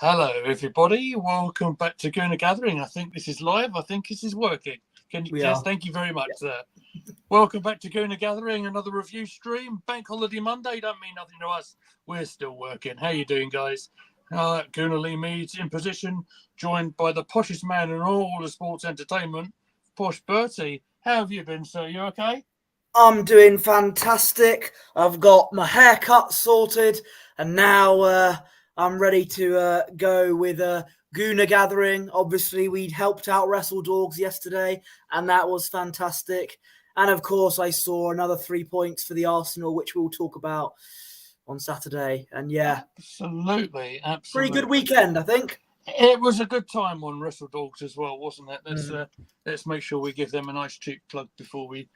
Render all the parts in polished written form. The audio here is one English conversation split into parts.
Hello, everybody. Welcome back to Gooner Gathering. I think this is live. I think this is working. Yes, thank you very much, sir. Welcome back to Gooner Gathering, another review stream. Bank Holiday Monday don't mean nothing to us. We're still working. How you doing, guys? Gooner Lee Meads in position, joined by the poshest man in all the sports entertainment, Posh Bertie. How have you been, sir? You okay? I'm doing fantastic. I've got my haircut sorted, and now I'm ready to go with a Gooner Gathering. Obviously, we'd helped out Wrestle Dogs yesterday, and that was fantastic. And of course, I saw another 3 points for the Arsenal, which we'll talk about on Saturday. And yeah, absolutely. Pretty good weekend, I think. It was a good time on Wrestle Dogs as well, wasn't it? Let's make sure we give them a nice cheap plug before we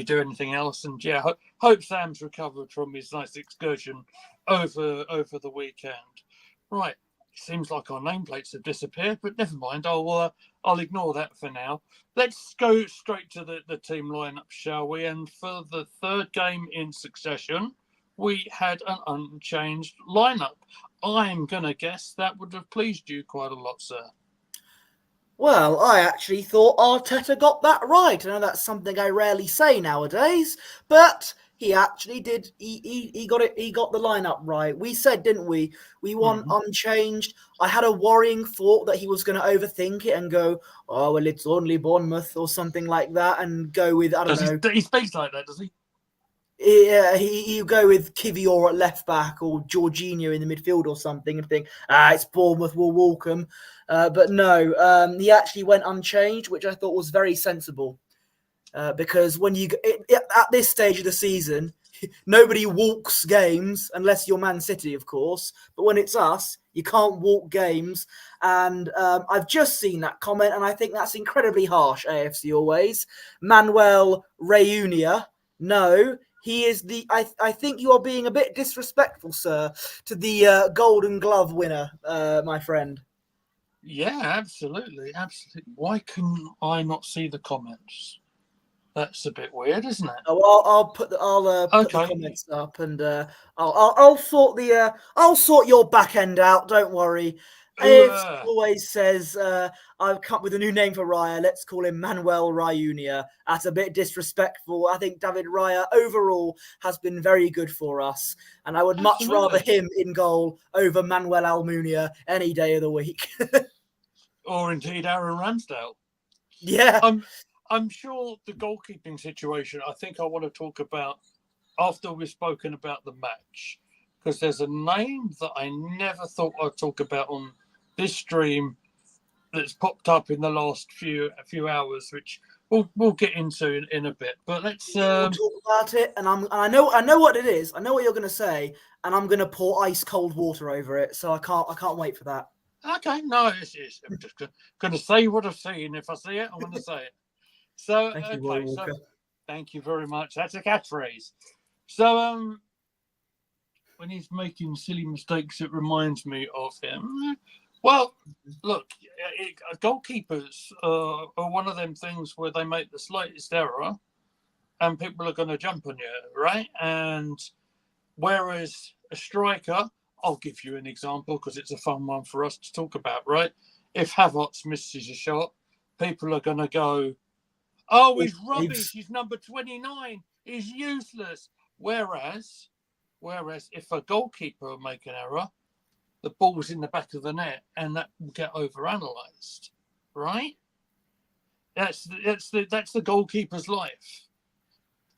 do anything else. And yeah, hope Sam's recovered from his nice excursion over the weekend. Right, seems like our nameplates have disappeared, but never mind. I'll ignore that for now. Let's go straight to the team lineup, shall we? And for the third game in succession, we had an unchanged lineup. I'm going to guess that would have pleased you quite a lot, sir. Well, I actually thought Arteta got that right. I know that's something I rarely say nowadays, but he actually did. He got it. He got the lineup right. We said, didn't we? We want unchanged. I had a worrying thought that he was going to overthink it and go, "Oh well, it's only Bournemouth" or something like that, and go with I don't know. He speaks like that, does he? Yeah, you go with Kivior at left back or Jorginho in the midfield or something and think, it's Bournemouth, we'll walk them. But no, he actually went unchanged, which I thought was very sensible. Because when you at this stage of the season, nobody walks games unless you're Man City, of course. But when it's us, you can't walk games. And I've just seen that comment, and I think that's incredibly harsh, AFC always. Manuel Reunia, no. He is I think you are being a bit disrespectful, sir, to the Golden Glove winner, my friend. Yeah, absolutely. Why can I not see the comments? That's a bit weird, isn't it? Oh, I'll put the comments up, and I'll sort your back end out. Don't worry. AFC always says I've come up with a new name for Raya. Let's call him Manuel Reunia. That's a bit disrespectful. I think David Raya overall has been very good for us, and I would much rather him in goal over Manuel Almunia any day of the week. Or indeed Aaron Ramsdale. Yeah. I'm sure the goalkeeping situation, I think I want to talk about after we've spoken about the match, because there's a name that I never thought I'd talk about on this stream that's popped up in the last few hours, which we'll get into in a bit. But let's we'll talk about it. And I know what it is. I know what you're going to say, and I'm going to pour ice cold water over it. So I can't wait for that. Okay, no, I'm just going to say what I've seen. If I see it, I'm going to say it. So thank you very much. That's a catchphrase. So when he's making silly mistakes, it reminds me of him. Well, look, goalkeepers are one of them things where they make the slightest error and people are going to jump on you, right? And whereas a striker, I'll give you an example because it's a fun one for us to talk about, right? If Havertz misses a shot, people are going to go, "Oh, he's rubbish. He's number 29. He's useless." Whereas if a goalkeeper make an error, the ball's in the back of the net and that will get overanalyzed, right? That's the goalkeeper's life.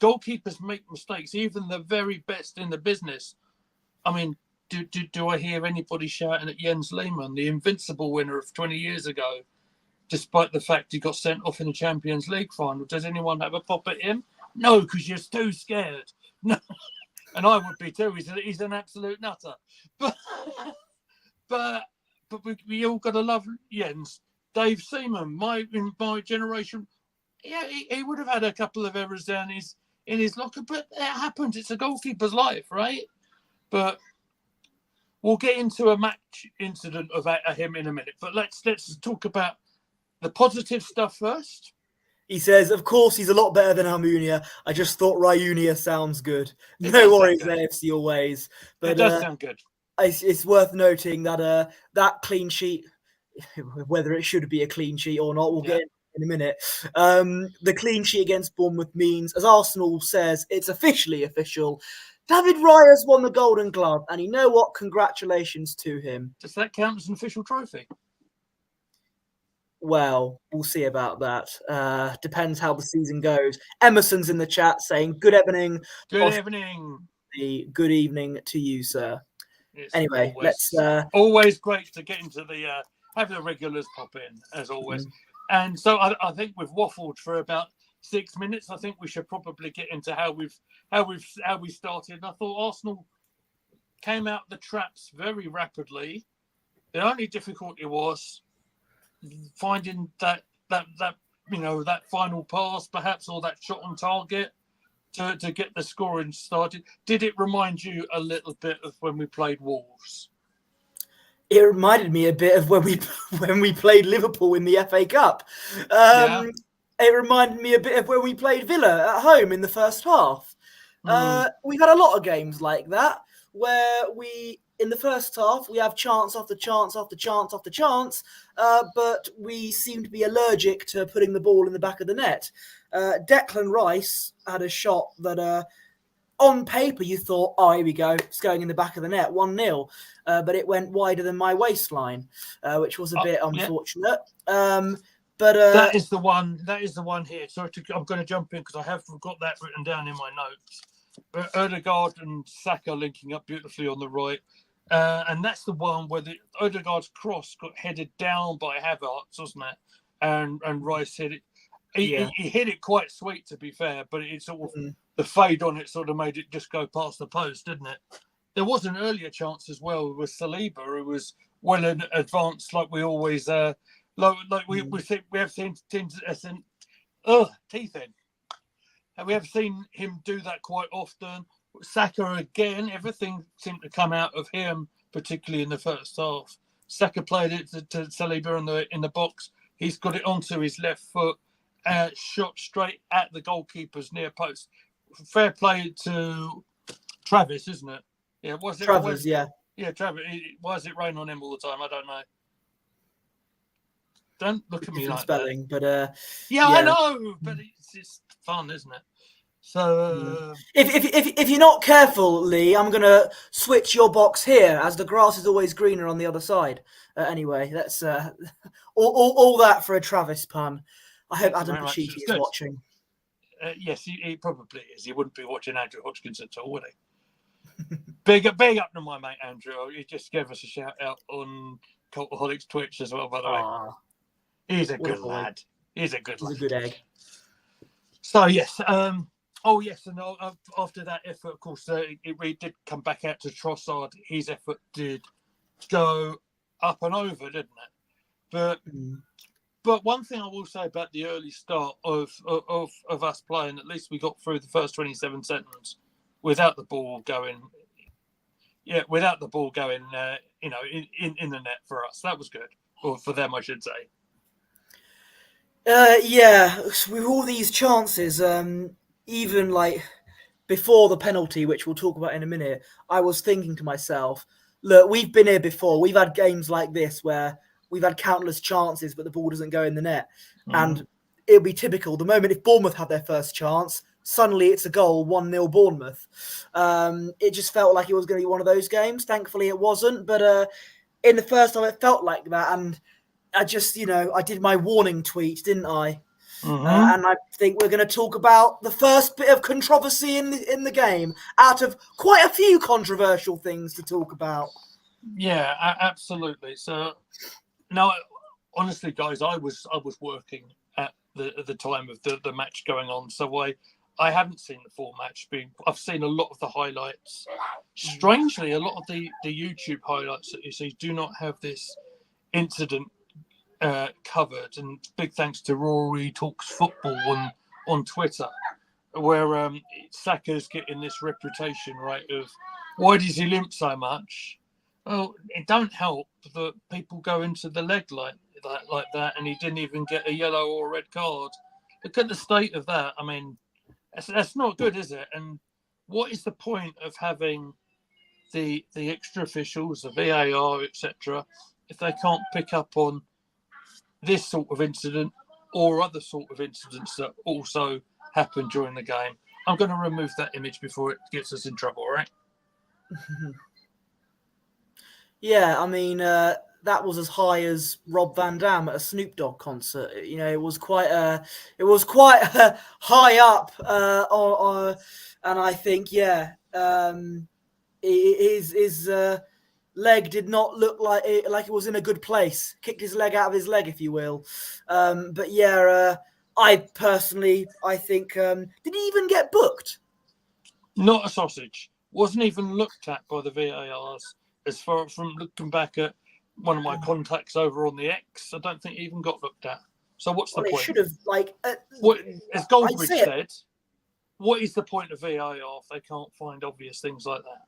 Goalkeepers make mistakes, even the very best in the business. I mean, do I hear anybody shouting at Jens Lehmann, the invincible winner of 20 years ago, despite the fact he got sent off in the Champions League final? Does anyone have a pop at him? No, because you're too scared. No. And I would be too. He's an absolute nutter. But we all got to love Jens. Dave Seaman, in my generation, yeah, he would have had a couple of errors down in his locker, but it happens. It's a goalkeeper's life, right? But we'll get into a match incident of him in a minute. But let's talk about the positive stuff first. He says, of course, he's a lot better than Almunia. I just thought Reunia sounds good. No worries, AFC always. But it does sound good. it's worth noting that that clean sheet, whether it should be a clean sheet or not, we'll get in a minute. The clean sheet against Bournemouth means, as Arsenal says, it's officially official. David Raya's won the Golden Glove, and you know what? Congratulations to him. Does that count as an official trophy? Well, we'll see about that. Depends how the season goes. Emerson's in the chat saying, "Good evening." Good evening. Good evening to you, sir. It's anyway, always, let's. Always great to get into the have the regulars pop in as always. And so I think we've waffled for about 6 minutes. I think we should probably get into how we started. And I thought Arsenal came out the traps very rapidly. The only difficulty was finding that final pass, perhaps, or that shot on target to get the scoring started. Did it remind you a little bit of when we played Wolves? It reminded me a bit of when we played Liverpool in the FA Cup. It reminded me a bit of when we played Villa at home in the first half. We've had a lot of games like that where in the first half, we have chance after chance after chance after chance, but we seem to be allergic to putting the ball in the back of the net. Declan Rice had a shot that, on paper, you thought, oh, here we go, it's going in the back of the net, 1-0. But it went wider than my waistline, which was a bit unfortunate. But that is the one. That is the one here. Sorry, I'm going to jump in because I have got that written down in my notes. But Odegaard and Saka linking up beautifully on the right. And that's the one where the Odegaard's cross got headed down by Havertz, wasn't it? And Rice hit it. He hit it quite sweet, to be fair, but it sort of the fade on it sort of made it just go past the post, didn't it? There was an earlier chance as well with Saliba, who was well in advance, like we always we have seen teeth in. And we have seen him do that quite often. Saka again, everything seemed to come out of him, particularly in the first half. Saka played it to Saliba in the box. He's got it onto his left foot, shot straight at the goalkeeper's near post. Fair play to Travis, isn't it? Yeah, was it Travis? Yeah, Travis. Why does it rain on him all the time? I don't know. Don't look at me like spelling, that. But I know, but it's just fun, isn't it? So if you're not careful, Lee, I'm gonna switch your box here, as the grass is always greener on the other side. Anyway, that's all that for a Travis pun. I hope Adam Pacitti is watching. Yes, he probably is. He wouldn't be watching Andrew Hodgkins at all, would he? big up to my mate Andrew. He just gave us a shout out on Cultaholics Twitch as well, by the way. He's a good lad. He's a good egg. So yes, and after that effort, of course, it really did come back out to Trossard. His effort did go up and over, didn't it? But one thing I will say about the early start of us playing, at least we got through the first 27 seconds without the ball going. Yeah, without the ball going, in the net for us. That was good, or for them, I should say. With all these chances, even like before the penalty, which we'll talk about in a minute, I was thinking to myself, look, we've been here before. We've had games like this where we've had countless chances, but the ball doesn't go in the net. And it'll be typical. The moment if Bournemouth had their first chance, suddenly it's a goal, 1-0 Bournemouth. It just felt like it was going to be one of those games. Thankfully, it wasn't. But in the first time, it felt like that. And I just, I did my warning tweet, didn't I? And I think we're going to talk about the first bit of controversy in the game, out of quite a few controversial things to talk about. Yeah, absolutely. So, now, honestly, guys, I was working at the time of the match going on, so I haven't seen the full match. I've seen a lot of the highlights. Strangely, a lot of the YouTube highlights that you see do not have this incident covered, and big thanks to Rory Talks Football on Twitter, where Saka's getting this reputation, right, of why does he limp so much? Well, it don't help that people go into the leg like that, and he didn't even get a yellow or a red card. Look at the state of that. I mean, that's not good, is it? And what is the point of having the extra officials, the VAR, etc., if they can't pick up on this sort of incident or other sort of incidents that also happen during the game, I'm going to remove that image before it gets us in trouble, all right? Yeah, I mean, that was as high as Rob Van Dam at a Snoop Dogg concert. You know, it was quite high up. And I think, his leg did not look like it was in a good place. Kicked his leg out of his leg, if you will. But yeah, I think, did he even get booked? Not a sausage. Wasn't even looked at by the VARs. As far from looking back at one of my contacts over on the X, I don't think he even got looked at. So what's the point? It should have, what, as Goldbridge said, what is the point of VAR if they can't find obvious things like that?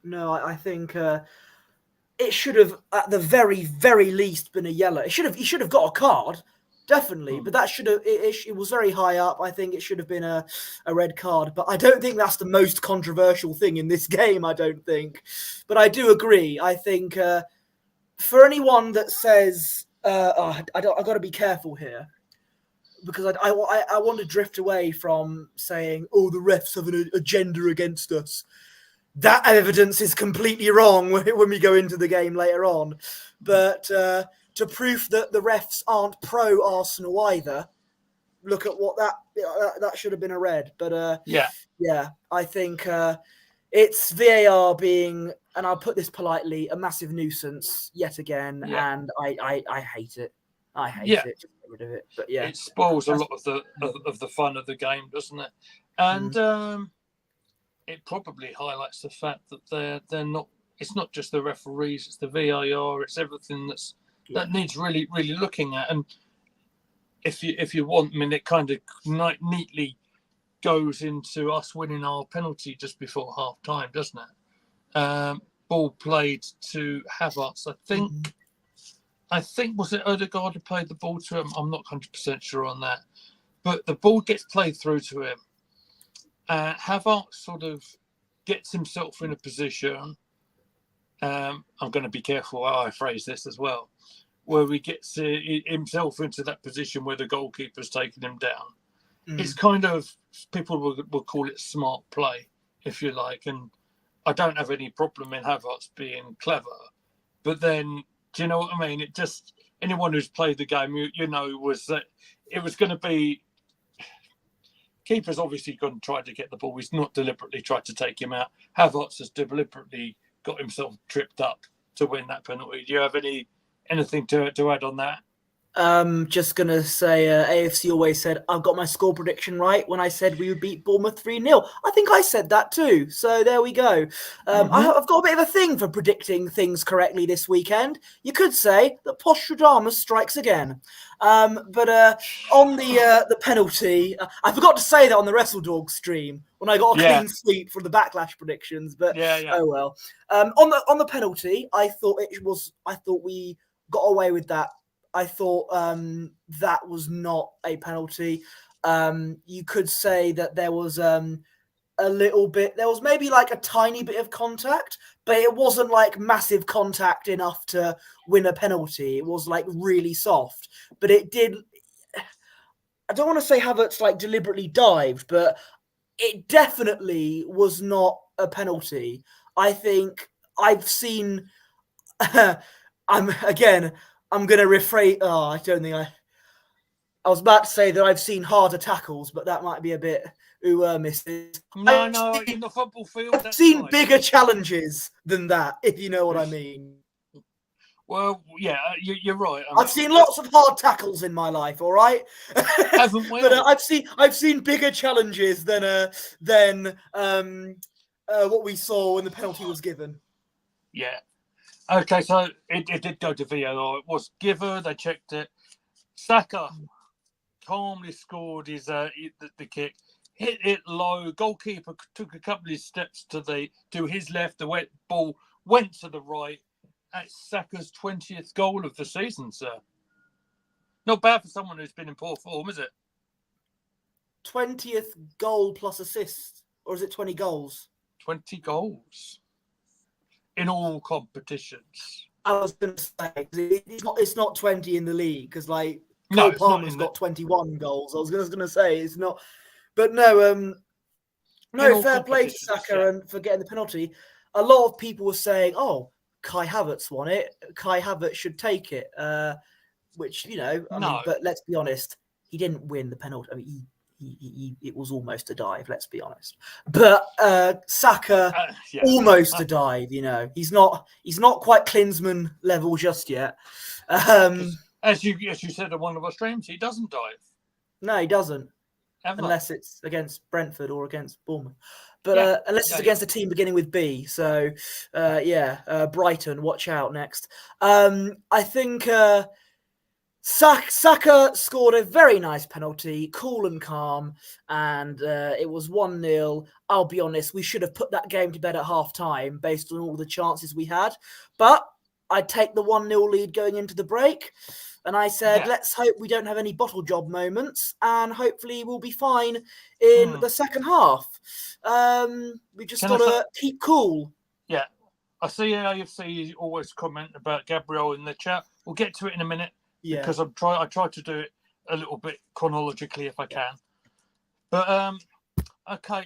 No, I think it should have, at the very, very least, been a yellow. He should have got a card, definitely. But that should have. It was very high up. I think it should have been a red card. But I don't think that's the most controversial thing in this game. I don't think. But I do agree. I think for anyone that says, I got to be careful here, because I want to drift away from saying, oh, the refs have an agenda against us. That evidence is completely wrong when we go into the game later on. But to prove that the refs aren't pro-Arsenal either, look at what that should have been a red. But yeah, I think it's VAR being, and I'll put this politely, a massive nuisance yet again, and I hate it. I hate it. Just get rid of it. But yeah, it spoils a lot of the fun of the game, doesn't it? And it probably highlights the fact that they're not. It's not just the referees; it's the VAR. It's everything that needs really looking at. And if you want, I mean, it kind of neatly goes into us winning our penalty just before half time, doesn't it? Ball played to Havertz. I think was it Odegaard who played the ball to him? I'm not 100% sure on that, but the ball gets played through to him. Havertz sort of gets himself in a position. I'm going to be careful how I phrase this as well, where he gets himself into that position where the goalkeeper's taking him down. It's kind of, people will call it smart play, if you like. And I don't have any problem in Havertz being clever. But then, do you know what I mean? It just, anyone who's played the game, you know, was that it was going to be, keeper's obviously going to try to get the ball. He's not deliberately tried to take him out. Havertz has deliberately got himself tripped up to win that penalty. Do you have anything to add on that? Just going to say AFC always said, I've got my score prediction right when I said we would beat Bournemouth 3-0. I think I said that too. So there we go. I've got a bit of a thing for predicting things correctly this weekend. You could say that Postradamus strikes again. But on the penalty, I forgot to say that on the WrestleDog stream when I got a clean sweep for the Backlash predictions. But oh well. On the penalty, I thought we got away with that. I thought that was not a penalty. You could say that there was a little bit, there was maybe like a tiny bit of contact, but it wasn't like massive contact enough to win a penalty. It was like really soft, but it did. I don't want to say Havertz like deliberately dived, but it definitely was not a penalty. I think I've seen. I'm going to rephrase. Oh, I don't think I was about to say that I've seen harder tackles, but that might be a bit misses. No, in the football field. I've seen bigger challenges than that, if you know what I mean. Well, yeah, you're right. I've seen lots of hard tackles in my life, all right? Haven't we? But I've seen bigger challenges than what we saw when the penalty was given. Yeah. Okay, so it did go to VAR. It was given. They checked it. Saka calmly scored his the kick. Hit it low. Goalkeeper took a couple of steps to his left. The wet ball went to the right. That's Saka's 20th goal of the season, sir. Not bad for someone who's been in poor form, is it? 20th goal plus assist, or is it 20 goals? 20 goals in all competitions. I was going to say it's not 20 in the league because like Cole Palmer's got 21 goals. I was going to say it's not, but no, fair play to Saka and for getting the penalty. A lot of people were saying, "Oh, Kai Havertz won it. Kai Havertz should take it." Which I mean, but let's be honest, he didn't win the penalty. I mean, it was almost a dive. Let's be honest. But Saka almost a dive. He's not quite Klinsmann level just yet. As you said on one of our streams, he doesn't dive. No, he doesn't. Ever. Unless it's against Brentford or against Bournemouth. But unless it's against a team beginning with B. So, Brighton, watch out next. I think Saka scored a very nice penalty, cool and calm, and it was 1-0. I'll be honest, we should have put that game to bed at half-time based on all the chances we had. But I'd take the 1-0 lead going into the break. And I said, let's hope we don't have any bottle job moments, and hopefully we'll be fine in the second half. We just got to keep cool. Yeah. I see AFC always comment about Gabriel in the chat. We'll get to it in a minute because I try to do it a little bit chronologically if I can. But, okay.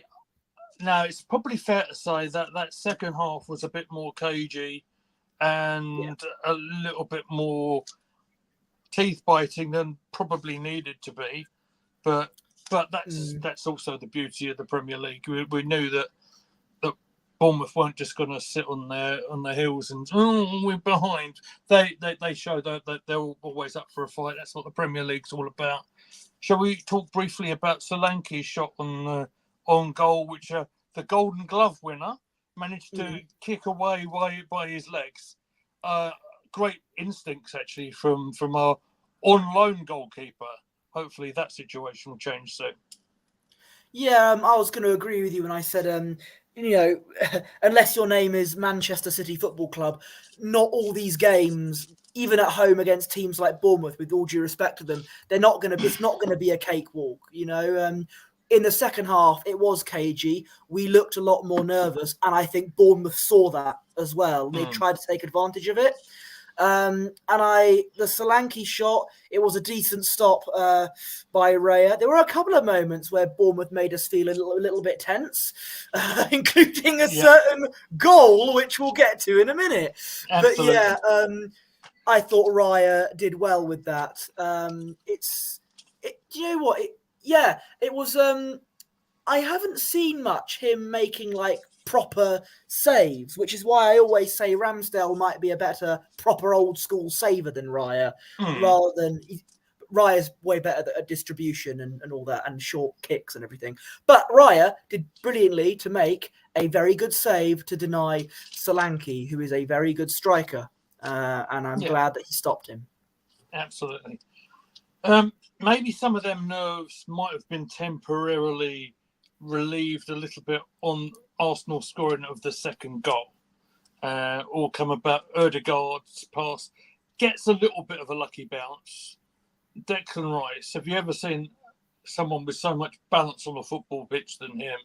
Now, it's probably fair to say that second half was a bit more cagey and a little bit more teeth biting than probably needed to be, but that's also the beauty of the Premier League. We knew that Bournemouth weren't just going to sit on their heels and we're behind. They show that they're always up for a fight. That's what the Premier League's all about. Shall we talk briefly about Solanke's shot on goal, which the Golden Glove winner managed to kick away by his legs? Great instincts actually from our on loan goalkeeper. Hopefully that situation will change soon. Yeah, I was going to agree with you when I said, unless your name is Manchester City Football Club, not all these games, even at home against teams like Bournemouth, with all due respect to them, it's not going to be a cakewalk. In the second half, it was cagey. We looked a lot more nervous, and I think Bournemouth saw that as well. They tried to take advantage of it. The Solanke shot, it was a decent stop by Raya. There were a couple of moments where Bournemouth made us feel a little bit tense, including a certain goal, which we'll get to in a minute. Absolutely. But I thought Raya did well with that. Do you know what? It was. I haven't seen much him making like proper saves, which is why I always say Ramsdale might be a better proper old school saver than Raya, rather than Raya's way better at distribution and all that and short kicks and everything. But Raya did brilliantly to make a very good save to deny Solanke, who is a very good striker, and I'm glad that he stopped him. Absolutely. Maybe some of them nerves might have been temporarily relieved a little bit on Arsenal scoring of the second goal. All come about Ødegaard's pass. Gets a little bit of a lucky bounce. Declan Rice, have you ever seen someone with so much balance on a football pitch than him?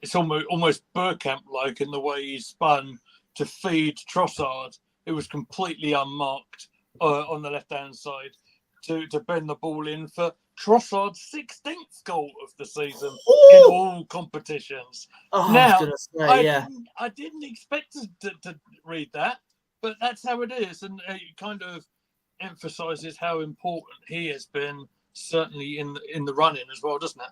It's almost Bergkamp-like in the way he spun to feed Trossard. It was completely unmarked on the left-hand side to bend the ball in for Trossard's 16th goal of the season in all competitions. Now, I didn't expect to read that, but that's how it is, and it kind of emphasises how important he has been, certainly in the running as well, doesn't it?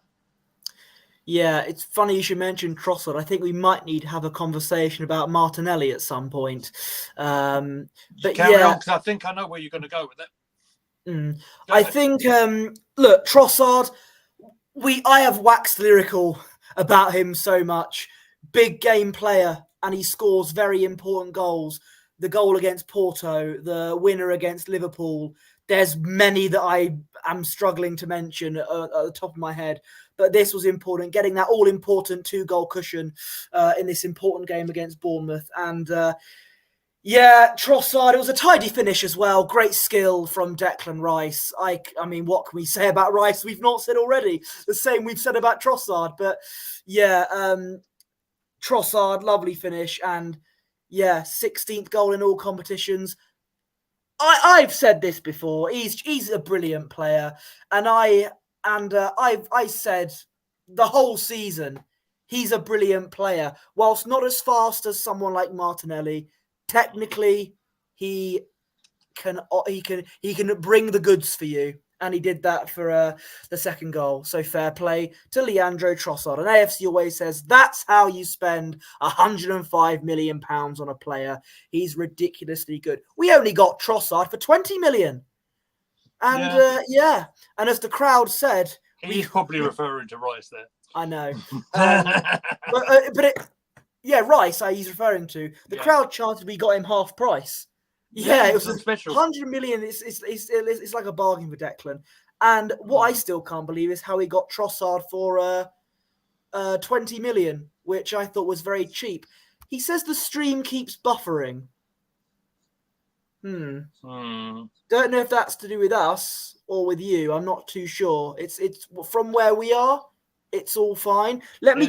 Yeah, it's funny you should mention Trossard. I think we might need to have a conversation about Martinelli at some point. But carry on, because I think I know where you're going to go with it. I think, look, Trossard, I have waxed lyrical about him so much. Big game player, and he scores very important goals. The goal against Porto, the winner against Liverpool. There's many that I am struggling to mention at the top of my head, but this was important, getting that all-important 2-goal cushion in this important game against Bournemouth. And Trossard, it was a tidy finish as well. Great skill from Declan Rice. I mean, what can we say about Rice? We've not said already. The same we've said about Trossard. But Trossard, lovely finish, and 16th goal in all competitions. I've said this before. He's a brilliant player, and I've said the whole season he's a brilliant player. Whilst not as fast as someone like Martinelli, technically he can bring the goods for you. And he did that for the second goal. So fair play to Leandro Trossard. And AFC always says that's how you spend £105 million on a player. He's ridiculously good. We only got Trossard for 20 million. And and as the crowd said, he's probably referring to Rice there. I know. Rice. He's referring to. The crowd chanted we got him half price. Yeah, it was special. 100 million. It's like a bargain for Declan. And what I still can't believe is how he got Trossard for 20 million, which I thought was very cheap. He says the stream keeps buffering. Don't know if that's to do with us or with you. I'm not too sure. It's from where we are. It's all fine. Let me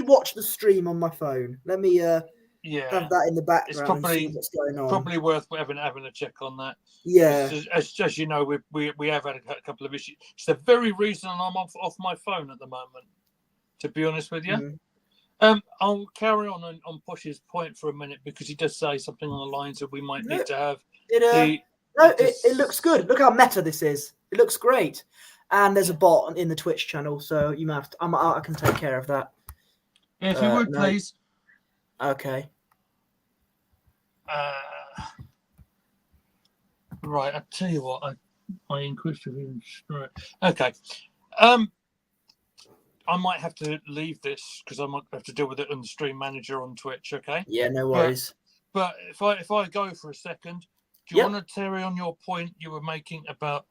watch the stream on my phone. Let me have that in the background. It's probably and see what's going on. Probably worth having a check on that. Yeah, as you know, we have had a couple of issues. It's the very reason I'm off my phone at the moment. To be honest with you, I'll carry on Posh's point for a minute because he does say something on the lines that we might need to have. It looks good. Look how meta this is. It looks great. And there's a bot in the Twitch channel, so you might have to, I can take care of that. Yeah, if you would, please. Okay. Right, I'll tell you what. I increased it. Okay. I might have to leave this because I might have to deal with it on the stream manager on Twitch. Okay. Yeah, no worries. But if I go for a second, do you want to, Terry, on your point you were making about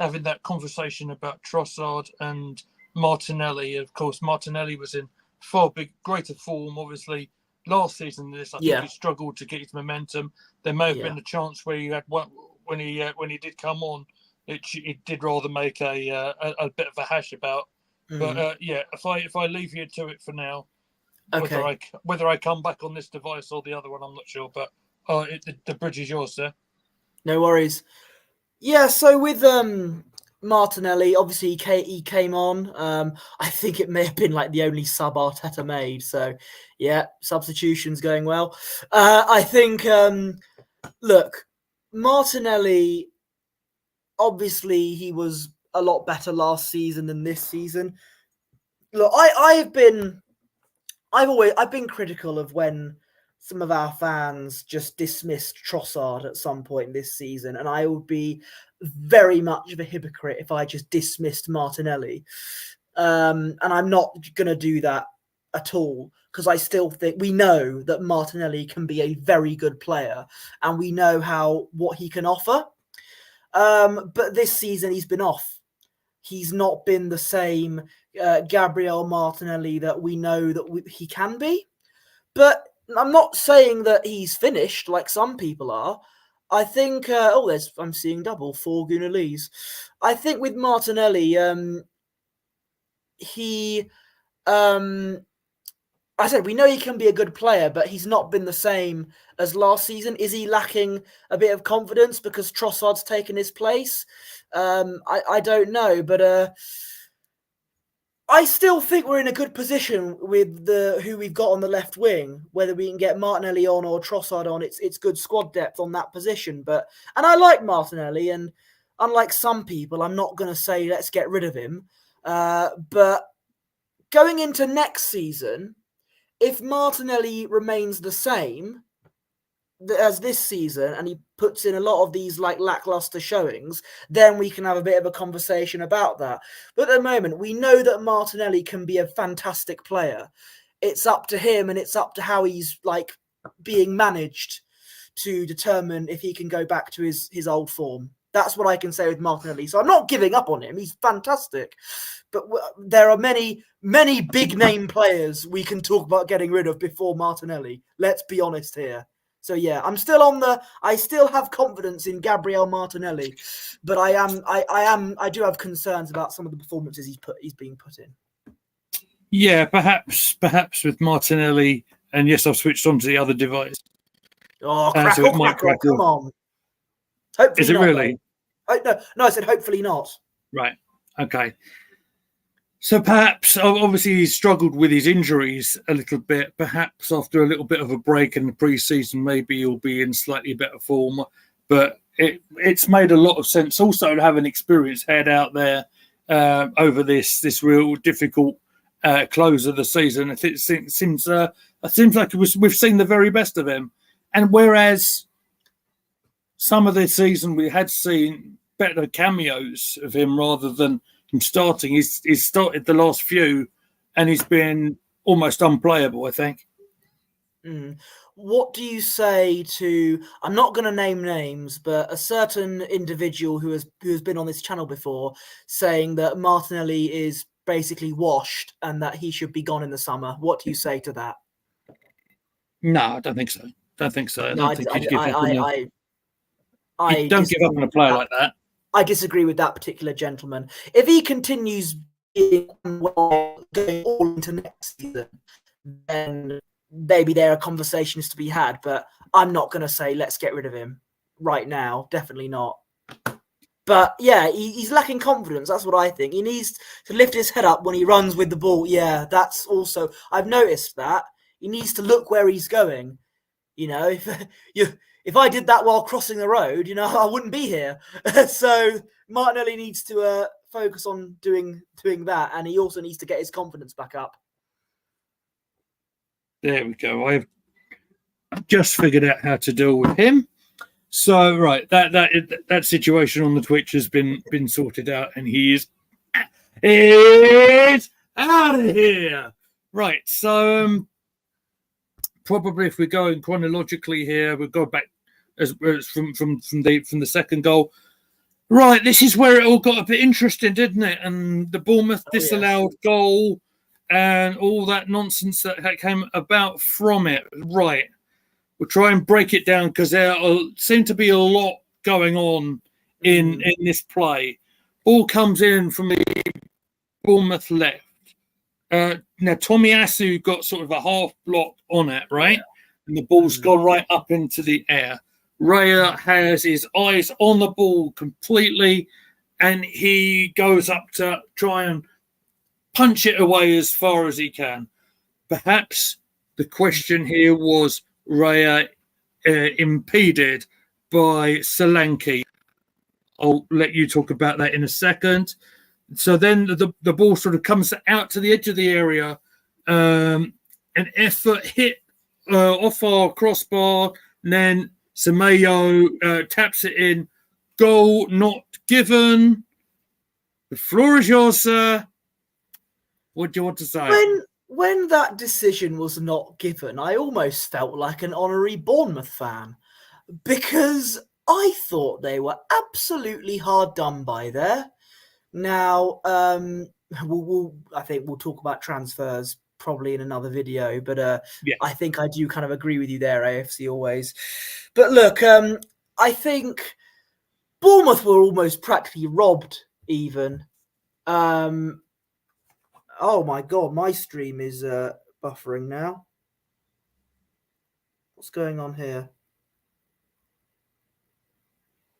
having that conversation about Trossard and Martinelli? Of course, Martinelli was in far greater form, obviously, last season. I think he struggled to get his momentum. There may have been a chance where you had when he did come on, it did rather make a bit of a hash about. But if I leave you to it for now, whether I come back on this device or the other one, I'm not sure. But the bridge is yours, sir. No worries. Yeah, so with Martinelli, obviously he came on. I think it may have been like the only sub Arteta made. So yeah, substitution's going well. I think look, Martinelli, obviously he was a lot better last season than this season. Look, I've been critical of when some of our fans just dismissed Trossard at some point this season, and I would be very much of a hypocrite if I just dismissed Martinelli. And I'm not going to do that at all, because I still think we know that Martinelli can be a very good player, and we know what he can offer. But this season he's been off. He's not been the same Gabriel Martinelli that we know that he can be. But I'm not saying that he's finished like some people are. I think, I'm seeing double, 4 Gunalese. I think with Martinelli, I said we know he can be a good player, but he's not been the same as last season. Is he lacking a bit of confidence because Trossard's taken his place? I don't know, but I still think we're in a good position with who we've got on the left wing. Whether we can get Martinelli on or Trossard on, it's good squad depth on that position. And I like Martinelli, and unlike some people, I'm not going to say let's get rid of him. But going into next season, if Martinelli remains the same as this season and he puts in a lot of these like lackluster showings, then we can have a bit of a conversation about that. But at the moment, we know that Martinelli can be a fantastic player. It's up to him, and it's up to how he's like being managed to determine if he can go back to his old form. That's what I can say with Martinelli. So I'm not giving up on him. He's fantastic. But there are many, many big name players we can talk about getting rid of before Martinelli. Let's be honest here. So yeah, I still have confidence in Gabriel Martinelli, but I do have concerns about some of the performances he's being put in. Yeah, perhaps with Martinelli, and yes, I've switched on to the other device. Oh, crackle, so it might crackle, come on. Hopefully Is it not, really? No, I said hopefully not. Right. Okay. So perhaps, obviously, he's struggled with his injuries a little bit. Perhaps after a little bit of a break in the pre-season, maybe he'll be in slightly better form. But it's made a lot of sense also to have an experienced head out there over this real difficult close of the season. It seems like we've seen the very best of him. And whereas some of this season we had seen better cameos of him rather than him starting, he's started the last few and he's been almost unplayable, I think. What do you say to, I'm not going to name names, but a certain individual who has been on this channel before saying that Martinelli is basically washed and that he should be gone in the summer? What do you say to that? No, I don't think so. I don't think you'd give up on a player like that. I disagree with that particular gentleman. If he continues being well going all into next season, then maybe there are conversations to be had, but I'm not going to say let's get rid of him right now. Definitely not. But yeah, he's lacking confidence. That's what I think. He needs to lift his head up when he runs with the ball. Yeah, that's also, I've noticed that. He needs to look where he's going. You know, if I did that while crossing the road, you know, I wouldn't be here. So Martinelli needs to focus on doing that, and he also needs to get his confidence back up. There we go. I've just figured out how to deal with him. So right, that situation on the Twitch has been sorted out, and he is out of here. Right. So probably if we're going chronologically here, we'll go back as from the second goal. Right, this is where it all got a bit interesting, didn't it? And the Bournemouth disallowed goal and all that nonsense that came about from it. Right. We'll try and break it down because there seem to be a lot going on in this play. Ball comes in from the Bournemouth left. Now, Tomiyasu got sort of a half block on it, right? Yeah. And the ball's gone right up into the air. Raya has his eyes on the ball completely, and he goes up to try and punch it away as far as he can. Perhaps the question here was Raya impeded by Solanke. I'll let you talk about that in a second. So then the ball sort of comes out to the edge of the area. An effort hit off our crossbar, and then Semedo taps it in. Goal not given. The floor is yours, sir. What do you want to say? When that decision was not given, I almost felt like an honorary Bournemouth fan because I thought they were absolutely hard done by there. Now, I think we'll talk about transfers probably in another video, but I think I do kind of agree with you there, AFC always. But look, I think Bournemouth were almost practically robbed even. Oh my God, my stream is buffering now. What's going on here?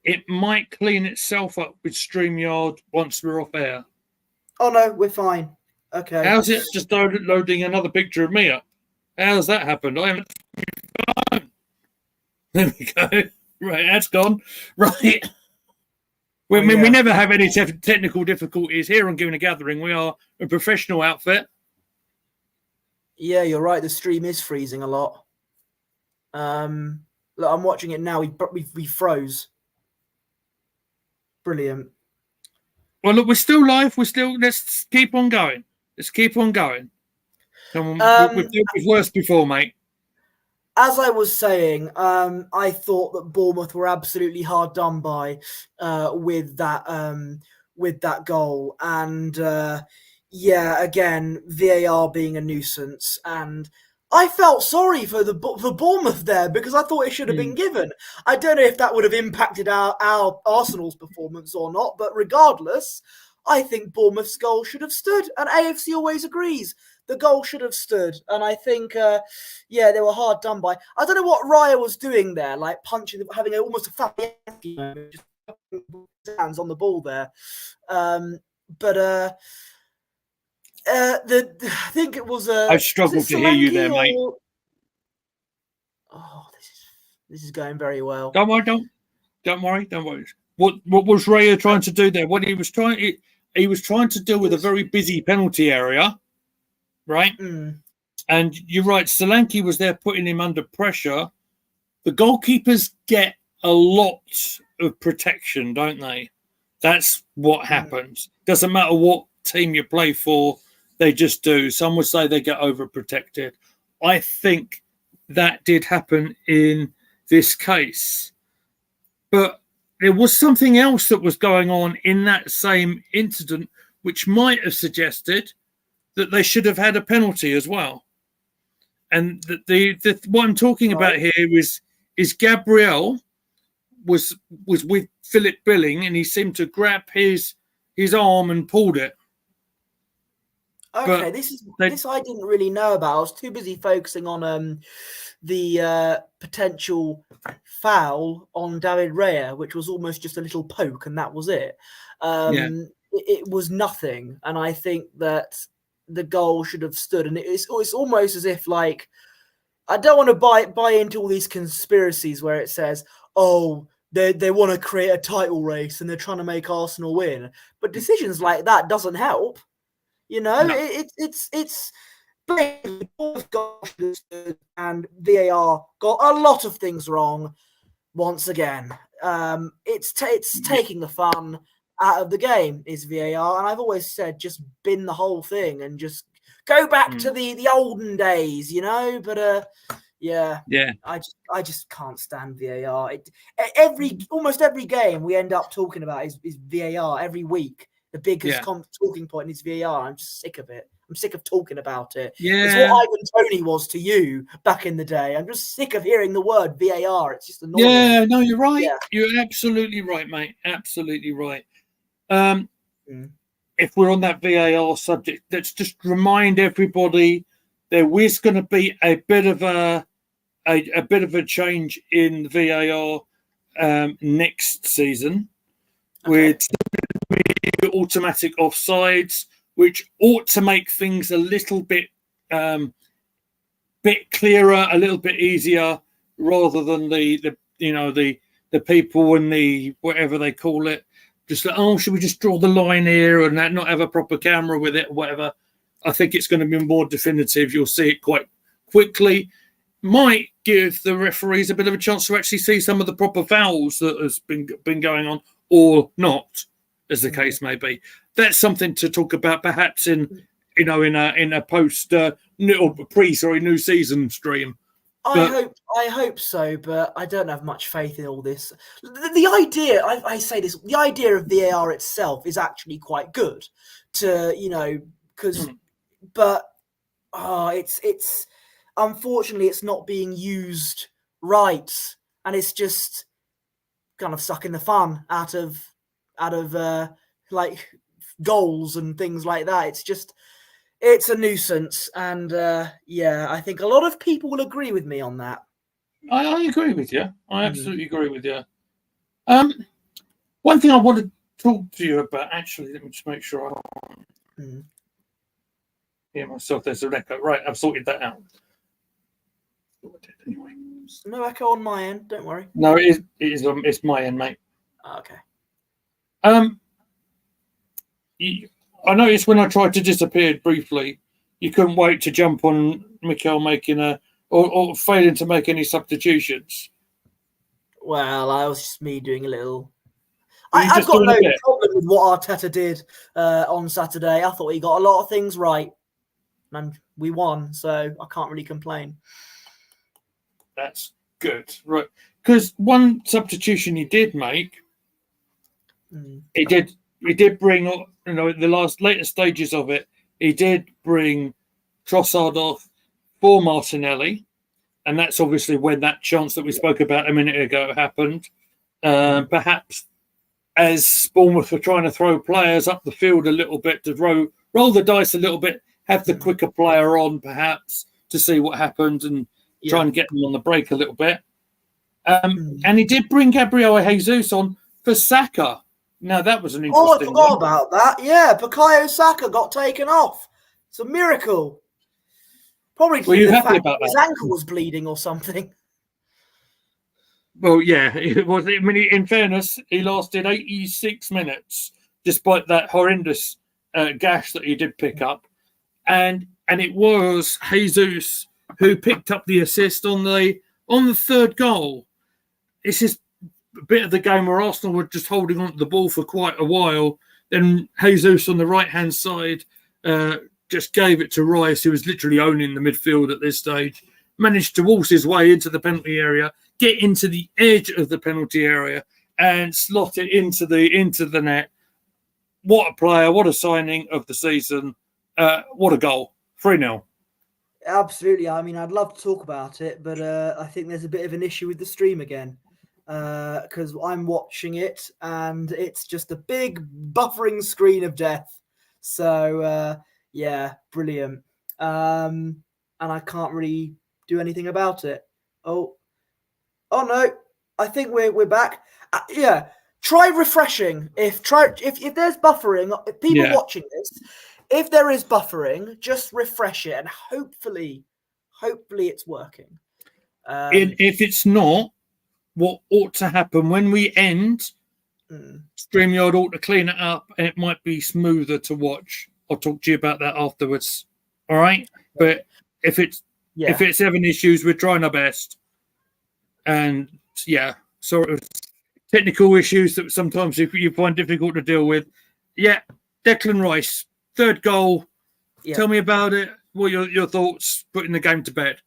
It might clean itself up with StreamYard once we're off air. Oh no, we're fine. Okay. How's it just loading another picture of me up? How's that happened? I haven't. There we go. Right, that's gone. Right. We never have any technical difficulties here on Giving a Gathering. We are a professional outfit. Yeah, you're right. The stream is freezing a lot. Look, I'm watching it now. We froze. Brilliant. Well, look, we're still live. Let's keep on going. Let's keep on going. Come on, we've dealt with worse before, mate. As I was saying, I thought that Bournemouth were absolutely hard done by with that goal, and again, VAR being a nuisance, and I felt sorry for Bournemouth there because I thought it should have been given. I don't know if that would have impacted our Arsenal's performance or not, but regardless, I think Bournemouth's goal should have stood, and AFC always agrees. The goal should have stood, and I think, they were hard done by. I don't know what Raya was doing there, like punching, having almost a Fabianski moment, just his hands on the ball there. I think it was. I struggled to hear you there, mate. Oh, this is going very well. Don't worry. What was Raya trying to do there? What he was trying to deal with a very busy penalty area, right? And you're right. Solanke was there putting him under pressure. The goalkeepers get a lot of protection, don't they? That's what happens. Doesn't matter what team you play for, they just do. Some would say they get overprotected. I think that did happen in this case. But there was something else that was going on in that same incident which might have suggested that they should have had a penalty as well. And the what I'm talking about here is Gabriel was with Philip Billing, and he seemed to grab his arm and pulled it. Okay, this I didn't really know about. I was too busy focusing on the potential foul on David Raya, which was almost just a little poke, and that was it. It was nothing, and I think that the goal should have stood. And it's almost as if, like, I don't want to buy into all these conspiracies where it says, oh, they want to create a title race and they're trying to make Arsenal win. But decisions like that doesn't help. You know, no. It's and VAR got a lot of things wrong once again. It's taking the fun out of the game is VAR, and I've always said just bin the whole thing and just go back to the olden days, you know. But I just can't stand VAR. Almost every game we end up talking about is VAR every week. The biggest talking point is VAR. I'm just sick of it. I'm sick of talking about it. Yeah. It's what Ivan Toney was to you back in the day. I'm just sick of hearing the word VAR. It's just annoying. Yeah, no, you're right. Yeah. You're absolutely right, mate. Absolutely right. If we're on that VAR subject, let's just remind everybody there is going to be a bit of a change in VAR next season with automatic offsides, which ought to make things a little bit clearer, a little bit easier, rather than the people and the whatever they call it. Just like, oh, should we just draw the line here and not have a proper camera with it or whatever? I think it's going to be more definitive. You'll see it quite quickly. Might give the referees a bit of a chance to actually see some of the proper fouls that has been going on, or not, as the case may be. That's something to talk about, perhaps in a post new season stream. I hope so, but I don't have much faith in all this. The idea, I say this, the idea of VAR itself is actually quite good but it's unfortunately it's not being used right, and it's just kind of sucking the fun out of like goals and things like that. It's a nuisance, and I think a lot of people will agree with me on that. I agree with you. I absolutely agree with you. One thing I want to talk to you about, actually, let me just make sure I hear myself. There's an echo. Right, I've sorted that out. Anyway. No echo on my end, don't worry. No, it is. It's my end, mate. Okay. I noticed when I tried to disappear briefly, you couldn't wait to jump on Mikel making or failing to make any substitutions. Well, I was just me doing a little. I've got no problem with what Arteta did on Saturday. I thought he got a lot of things right, and we won, so I can't really complain. That's good, right? Because one substitution he did make, he did bring, in the later stages of it, he did bring Trossard off for Martinelli, and that's obviously when that chance that we spoke about a minute ago happened. Perhaps as Bournemouth were trying to throw players up the field a little bit to roll the dice a little bit, have the quicker player on perhaps to see what happened and try and get them on the break a little bit. And he did bring Gabriel Jesus on for Saka. Now, that was an interesting I forgot about that. Yeah, Bukayo Saka got taken off. It's a miracle. Probably Were you happy about his ankle was bleeding or something. Well, yeah, it was. I mean, in fairness, he lasted 86 minutes despite that horrendous gash that he did pick up, and it was Jesus who picked up the assist on the third goal. This is a bit of the game where Arsenal were just holding on to the ball for quite a while. Then Jesus on the right-hand side just gave it to Rice, who was literally owning the midfield at this stage, managed to waltz his way into the penalty area, get into the edge of the penalty area and slot it into the net. What a player, what a signing of the season. What a goal. 3-0. Absolutely. I mean, I'd love to talk about it, but I think there's a bit of an issue with the stream again because I'm watching it and it's just a big buffering screen of death. So, yeah, brilliant. And I can't really do anything about it. Oh no, I think we're back. Yeah, try refreshing. If there's buffering, if people watching this, if there is buffering, just refresh it and hopefully it's working. If it's not, what ought to happen when we end, StreamYard ought to clean it up and it might be smoother to watch. I'll talk to you about that afterwards. All right? But if it's having issues, we're trying our best. And sort of technical issues that sometimes you find difficult to deal with. Yeah, Declan Rice, third goal. Yeah. Tell me about it. What are your thoughts putting the game to bed?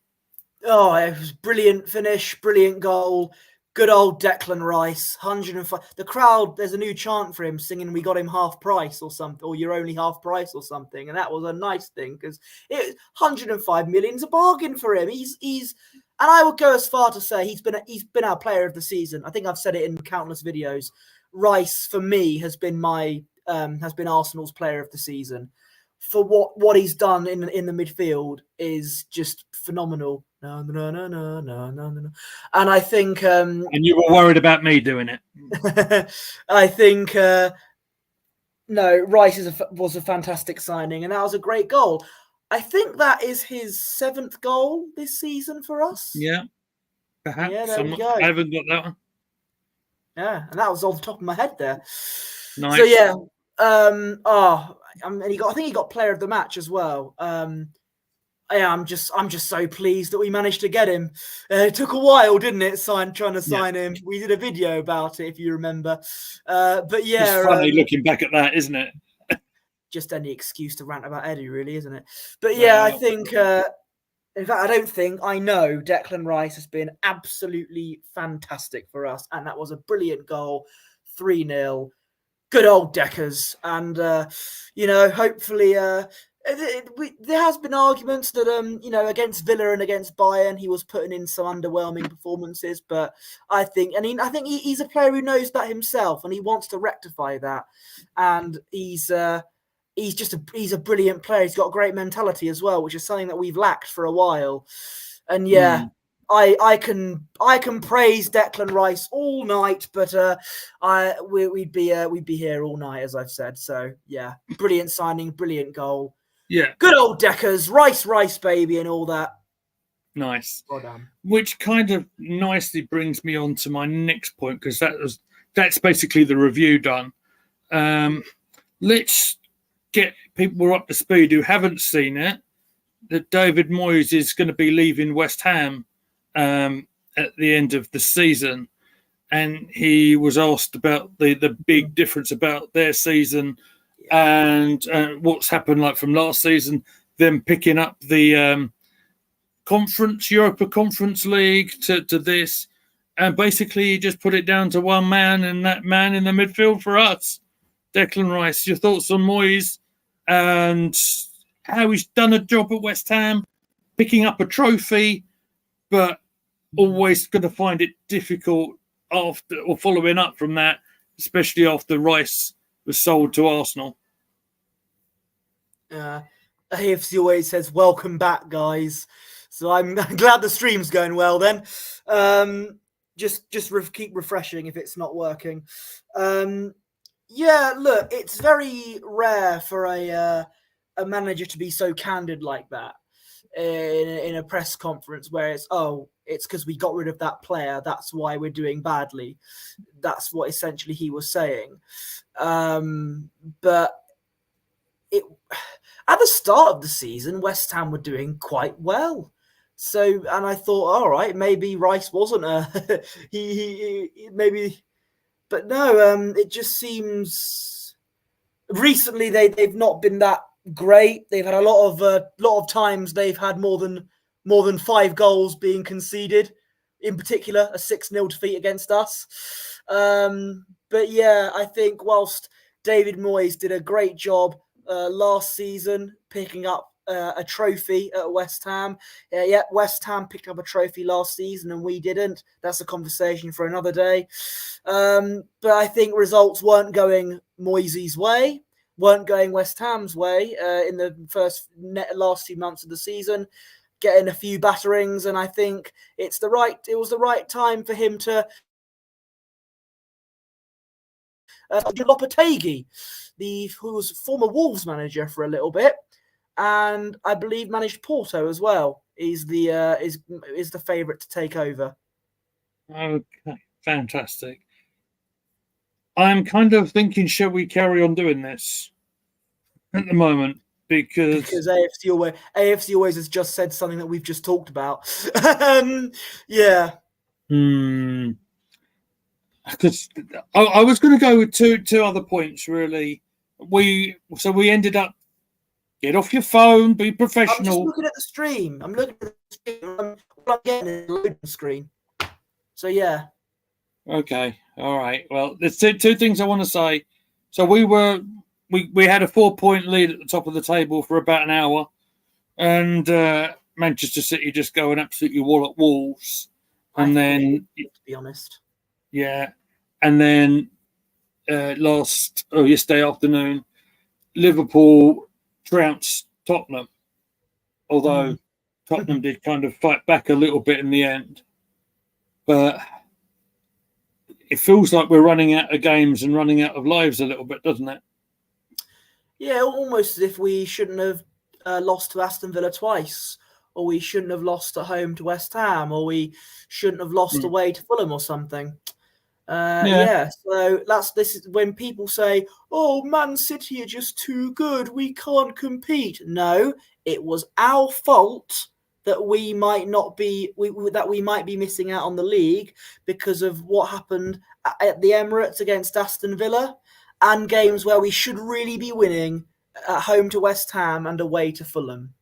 Oh, it was brilliant finish, brilliant goal. Good old Declan Rice, 105. The crowd, there's a new chant for him singing, "We got him half price" or something, or "You're only half price" or something. And that was a nice thing because 105 million's a bargain for him. He's and I would go as far to say he's been our player of the season. I think I've said it in countless videos. Rice, for me, has been Arsenal's player of the season. For what he's done in the midfield is just phenomenal. No. And I think and you were worried about me doing it. I think Rice was a fantastic signing, and that was a great goal. I think that is his 7th goal this season for us. Yeah, perhaps. Yeah, there we go. I haven't got that one. Yeah, and that was off the top of my head there. Nice. So yeah, and I think he got player of the match as well. I'm just so pleased that we managed to get him. It took a while, didn't it? Trying to sign him. We did a video about it, if you remember. But yeah, it's funny looking back at that, isn't it? Just any excuse to rant about Eddie, really, isn't it? But yeah, I think. In fact, I know Declan Rice has been absolutely fantastic for us, and that was a brilliant goal, 3-0. Good old Deckers, and hopefully, there has been arguments that against Villa and against Bayern, he was putting in some underwhelming performances. But I think he's a player who knows that himself, and he wants to rectify that. And he's a brilliant player. He's got a great mentality as well, which is something that we've lacked for a while. And I can praise Declan Rice all night, but we'd be here all night, as I've said. So yeah, brilliant signing, brilliant goal. Yeah, good old Deckers, Rice, baby, and all that. Nice. Well done. Which kind of nicely brings me on to my next point, because that's basically the review done. Let's get people up to speed who haven't seen it. That David Moyes is going to be leaving West Ham at the end of the season, and he was asked about the big difference about their season and what's happened like from last season, them picking up the Europa Conference League to this, and basically he just put it down to one man, and that man in the midfield for us, Declan Rice. Your thoughts on Moyes and how he's done a job at West Ham, picking up a trophy, but always going to find it difficult after or following up from that especially after Rice was sold to Arsenal. AFC always says, welcome back, guys. So I'm glad the stream's going well then. Just keep refreshing if it's not working. Yeah, look, it's very rare for a manager to be so candid like that in a press conference where it's because we got rid of that player. That's why we're doing badly. That's what essentially he was saying. But at the start of the season, West Ham were doing quite well. So, and I thought, all right, maybe Rice wasn't he maybe, but no, it just seems recently they've not been that great. They've had a lot of times they've had more than 5 goals being conceded. In particular, a 6-0 defeat against us. But yeah, I think whilst David Moyes did a great job last season picking up a trophy at West Ham. West Ham picked up a trophy last season and we didn't. That's a conversation for another day. But I think results weren't going Moyes' way, weren't going West Ham's way in the last 2 months of the season, getting a few batterings, and I think it was the right time for him to Lopetegui, who was former Wolves manager for a little bit, and I believe managed Porto as well. Is the favourite to take over. Okay, fantastic. I'm kind of thinking, shall we carry on doing this at the moment? Because AFC always has just said something that we've just talked about. Yeah. Because I was going to go with two other points, really. We ended up, get off your phone, be professional. I'm just looking at the stream. I'm looking at the stream. I'm getting a loading screen. So, yeah. Okay. All right. Well, there's two things I want to say. So we had a 4-point lead at the top of the table for about an hour, and Manchester City just going absolutely wall at Wolves. And then, to be honest. Yeah. And then yesterday afternoon, Liverpool trounced Tottenham, although Tottenham did kind of fight back a little bit in the end. But it feels like we're running out of games and running out of lives a little bit, doesn't it? Yeah, almost as if we shouldn't have lost to Aston Villa twice, or we shouldn't have lost at home to West Ham, or we shouldn't have lost away to Fulham or something. So this is when people say, "Oh, Man City are just too good. We can't compete." No, it was our fault that we might be missing out on the league because of what happened at the Emirates against Aston Villa, and games where we should really be winning at home to West Ham and away to Fulham.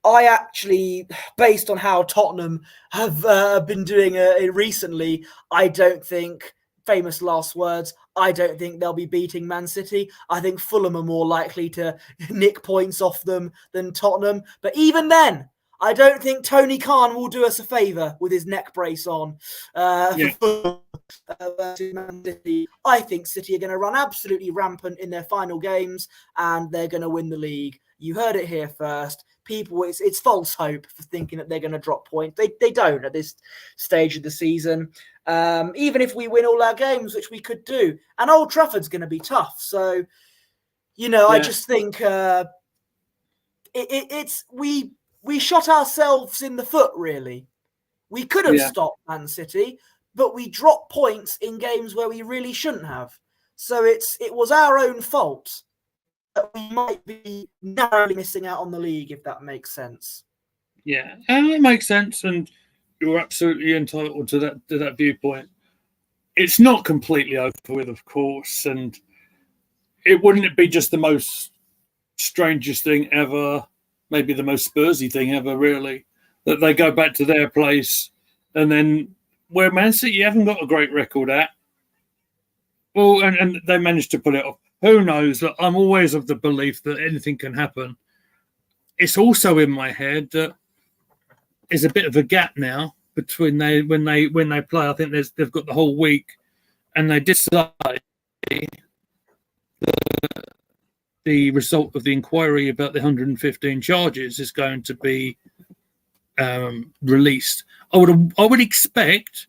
I actually, based on how Tottenham have been doing recently, I don't think, famous last words, I don't think they'll be beating Man City. I think Fulham are more likely to nick points off them than Tottenham. But even then, I don't think Tony Khan will do us a favour with his neck brace on. Man City. I think City are going to run absolutely rampant in their final games and they're going to win the league. You heard it here first. People, it's false hope for thinking that they're going to drop points. They don't at this stage of the season. Even if we win all our games, which we could do. And Old Trafford's going to be tough. So, I just think we shot ourselves in the foot, really. We could have stopped Man City, but we dropped points in games where we really shouldn't have. So it was our own fault that we might be narrowly missing out on the league, if that makes sense. Yeah, and it makes sense, and you're absolutely entitled to that viewpoint. It's not completely over with, of course, and wouldn't it be just the most strangest thing ever, maybe the most Spursy thing ever, really, that they go back to their place, and then where Man City haven't got a great record at, well, and they managed to pull it off. Who knows? I'm always of the belief that anything can happen. It's also in my head that there's a bit of a gap now between when they play. I think they've got the whole week, and they decide the result of the inquiry about the 115 charges is going to be released. I would expect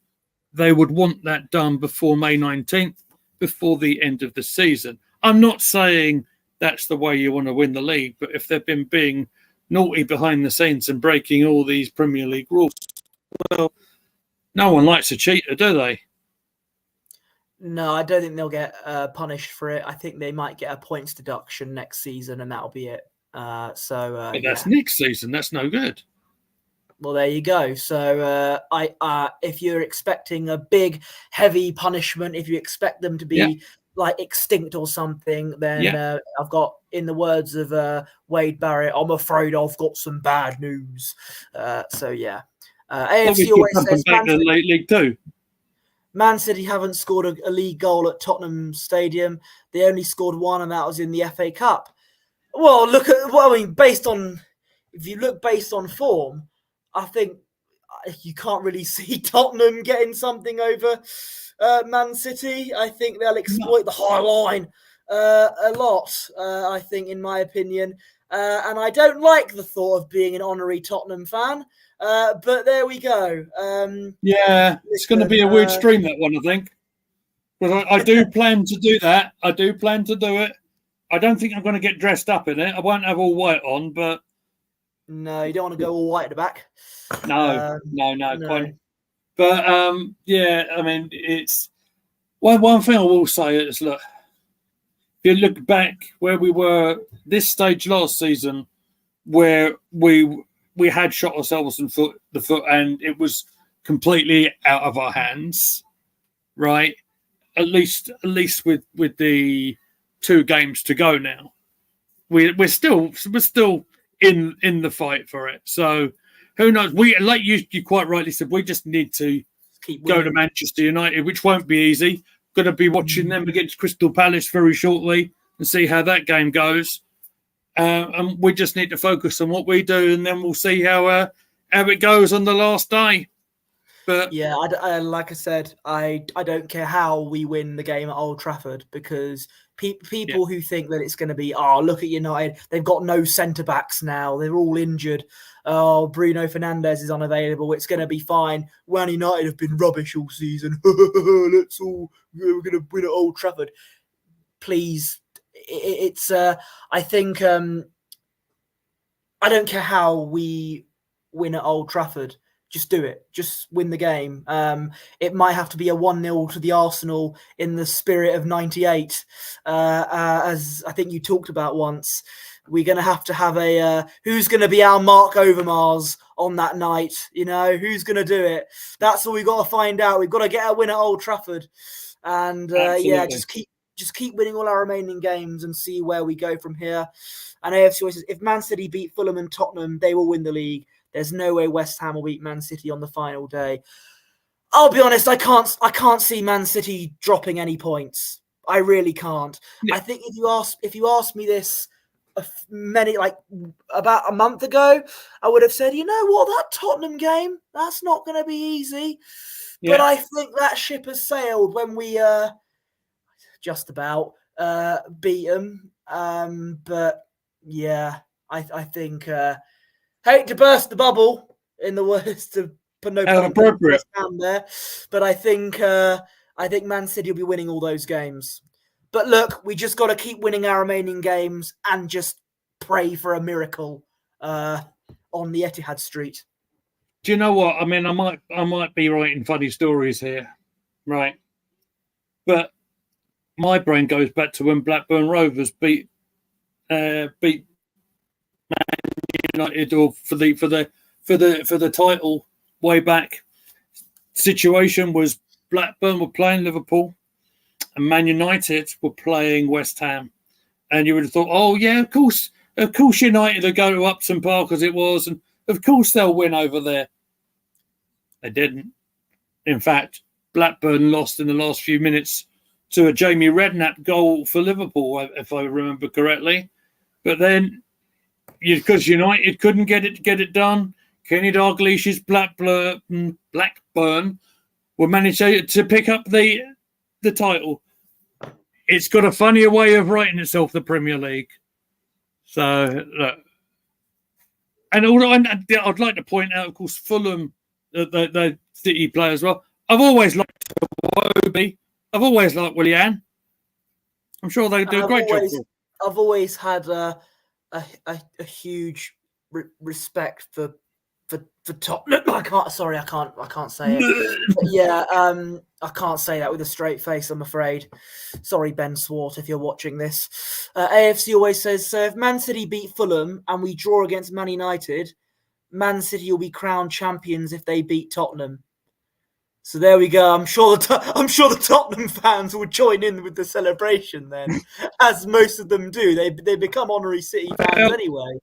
they would want that done before May 19th, before the end of the season. I'm not saying that's the way you want to win the league, but if they've been being naughty behind the scenes and breaking all these Premier League rules, well, no one likes a cheater, do they? No, I don't think they'll get punished for it. I think they might get a points deduction next season, and that'll be it. But that's next season. That's no good. Well, there you go. So, if you're expecting a big, heavy punishment, if you expect them to be like extinct or something, then I've got, in the words of Wade Barrett, I'm afraid I've got some bad news. AFC always says League Two. Man City haven't scored a league goal at Tottenham Stadium. They only scored one, and that was in the FA Cup. Well, based on form, I think you can't really see Tottenham getting something over Man City. I think they'll exploit the high line a lot, I think, in my opinion. And I don't like the thought of being an honorary Tottenham fan. But there we go. It's going to be a weird stream, that one, I think. But I do plan to do that. I do plan to do it. I don't think I'm going to get dressed up in it. I won't have all white on, but... No, you don't want to go all white at the back. No. Quite. But, I mean, it's... One thing I will say is, look, if you look back where we were this stage last season, where we had shot ourselves in the foot and it was completely out of our hands, right? At least with the 2 games to go now, we're still in the fight for it. So who knows? We, like you quite rightly said, we just need to go to Manchester United, which won't be easy. Going to be watching them against Crystal Palace very shortly and see how that game goes. And we just need to focus on what we do, and then we'll see how it goes on the last day. But yeah, like I said, I don't care how we win the game at Old Trafford, because people who think that it's going to be, look at United, they've got no centre backs now, they're all injured. Oh, Bruno Fernandes is unavailable, it's going to be fine. Man United have been rubbish all season. We're going to win at Old Trafford. Please. It's I think I don't care how we win at Old Trafford, just do it, just win the game. It might have to be a 1-0 to the Arsenal in the spirit of 98, as I think you talked about once. We're going to have a who's going to be our Mark Overmars on that night, who's going to do it. That's all we've got to find out. We've got to get a win at Old Trafford, and just keep winning all our remaining games and see where we go from here. And AFC always says, if Man City beat Fulham and Tottenham, they will win the league. There's no way West Ham will beat Man City on the final day. I'll be honest, I can't see Man City dropping any points. I really can't. Yeah. I think if you asked me this about a month ago, I would have said, you know what, that Tottenham game, that's not going to be easy. Yeah. But I think that ship has sailed when we just about beat them. But yeah, I think hate to burst the bubble, in the words to put no appropriate there, but I think Man City will be winning all those games. But look, we just got to keep winning our remaining games and just pray for a miracle on the Etihad Street. Do you know what? I mean, I might be writing funny stories here, right? But my brain goes back to when Blackburn Rovers beat Man United, or for the title way back. Situation was Blackburn were playing Liverpool, and Man United were playing West Ham, and you would have thought, oh yeah, of course United will go to Upton Park as it was, and of course they'll win over there. They didn't. In fact, Blackburn lost in the last few minutes to a Jamie Redknapp goal for Liverpool, if I remember correctly. But then, because United couldn't get it done, Kenny Dalglish's Blackburn will manage to pick up the title. It's got a funnier way of writing itself, the Premier League. So, look. And although I'd like to point out, of course, Fulham, the City player as well. I've always liked Wobie. I've always liked Willian. I'm sure they do a great job. I've always had a huge respect for Tottenham. I can't say it. But yeah, I can't say that with a straight face, I'm afraid. Sorry, Ben Swart, if you're watching this. AFC always says, so if Man City beat Fulham and we draw against Man United, Man City will be crowned champions if they beat Tottenham. So there we go. I'm sure the Tottenham fans will join in with the celebration then, as most of them do. They become honorary City fans anyway.